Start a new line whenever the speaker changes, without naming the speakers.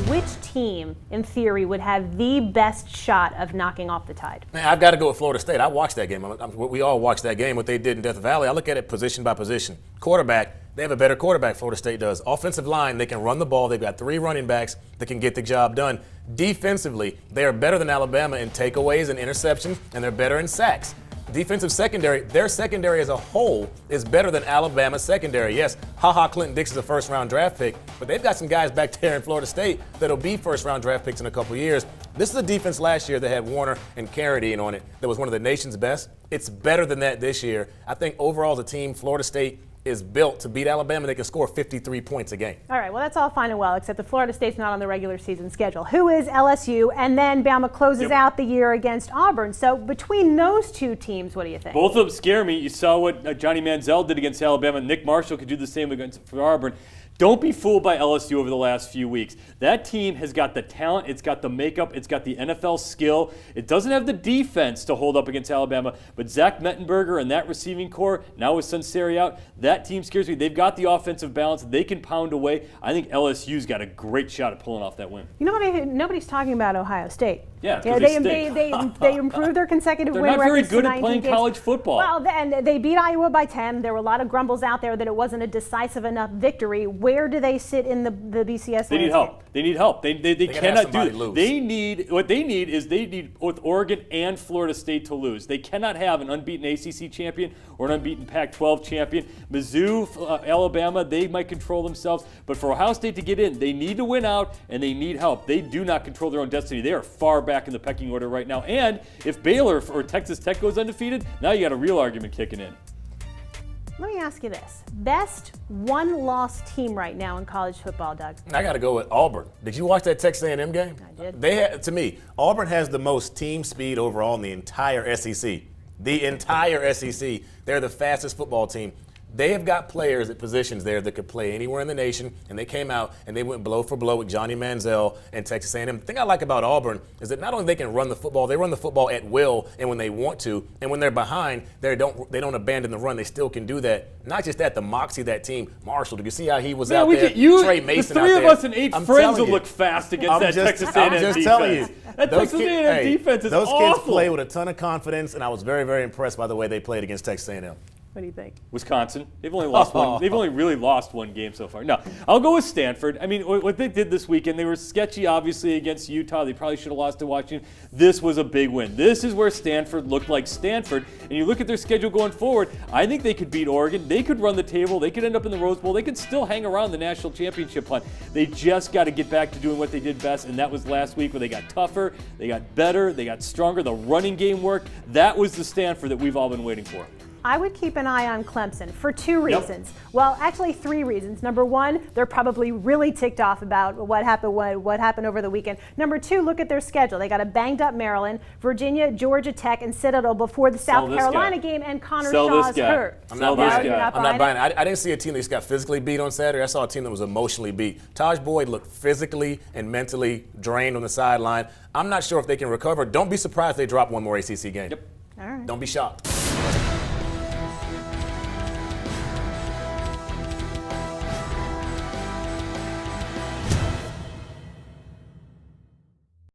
which team, in theory, would have the best shot of knocking off the Tide?
Man, I've got to go with Florida State. I watched that game. We all watched that game, what they did in Death Valley. I look at it position by position. Quarterback, they have a better quarterback, Florida State does. Offensive line, they can run the ball. They've got 3 running backs that can get the job done. Defensively, they are better than Alabama in takeaways and interceptions, and they're better in sacks. Defensive secondary, their secondary as a whole is better than Alabama's secondary. Yes, Clinton Dix is a first-round draft pick, but they've got some guys back there in Florida State that'll be first-round draft picks in a couple years. This is a defense last year that had Warner and Carradine on it that was one of the nation's best. It's better than that this year. I think overall the team, Florida State, is built to beat Alabama. They can score 53 points a game. All
right, well, that's all fine and well, except that Florida State's not on the regular season schedule. Who is LSU? And then Bama closes out the year against Auburn. So between those two teams, what do you think?
Both of them scare me. You saw what Johnny Manziel did against Alabama. Nick Marshall could do the same for Auburn. Don't be fooled by LSU over the last few weeks. That team has got the talent, it's got the makeup, it's got the NFL skill. It doesn't have the defense to hold up against Alabama, but Zach Mettenberger and that receiving core, now with Sunseri out, that team scares me. They've got the offensive balance. They can pound away. I think LSU's got a great shot at pulling off that win.
You know what? Nobody's talking about Ohio State.
Yeah,
they improved their consecutive win records.
They're not very good at playing college football.
Well, and they beat Iowa by 10. There were a lot of grumbles out there that it wasn't a decisive enough victory. Where do they sit in the BCS?
They need help. They need help. They cannot do it.
Lose.
They need both Oregon and Florida State to lose. They cannot have an unbeaten ACC champion or an unbeaten Pac-12 champion. Mizzou, Alabama, they might control themselves, but for Ohio State to get in, they need to win out and they need help. They do not control their own destiny. They are far back in the pecking order right now. And if Baylor or Texas Tech goes undefeated, now you got a real argument kicking in.
Let me ask you this. Best one-loss team right now in college football, Doug?
I got to go with Auburn. Did you watch that Texas A&M game?
I did.
To me, Auburn has the most team speed overall in the entire SEC. The entire SEC. They're the fastest football team. They have got players at positions there that could play anywhere in the nation, and they came out and they went blow for blow with Johnny Manziel and Texas A&M. The thing I like about Auburn is that not only they can run the football, they run the football at will and when they want to, and when they're behind, they don't abandon the run. They still can do that. Not just that, the moxie of that team. Marshall, did you see how he was out there? Trey Mason
the three of us and 8 friends will look fast against that Texas A&M defense.
I'm just telling you.
That Texas A&M defense is
those
awful.
Kids play with a ton of confidence, and I was very, very impressed by the way they played against Texas A&M.
What do you think?
Wisconsin. They've only lost one. They've only really lost one game so far. No, I'll go with Stanford. I mean, what they did this weekend, they were sketchy, obviously, against Utah. They probably should have lost to Washington. This was a big win. This is where Stanford looked like Stanford. And you look at their schedule going forward, I think they could beat Oregon. They could run the table. They could end up in the Rose Bowl. They could still hang around the national championship hunt. They just got to get back to doing what they did best, and that was last week where they got tougher, they got better, they got stronger. The running game worked. That was the Stanford that we've all been waiting for.
I would keep an eye on Clemson for 2 reasons. Yep. Well, actually 3 reasons. Number 1, they're probably really ticked off about what happened over the weekend. Number 2, look at their schedule. They got a banged up Maryland, Virginia, Georgia Tech, and Citadel before the South Carolina game, and Connor Shaw's hurt.
I'm not buying it. I'm not buying it. I didn't see a team that just got physically beat on Saturday. I saw a team that was emotionally beat. Taj Boyd looked physically and mentally drained on the sideline. I'm not sure if they can recover. Don't be surprised if they drop one more ACC game.
Yep.
All right.
Don't be shocked.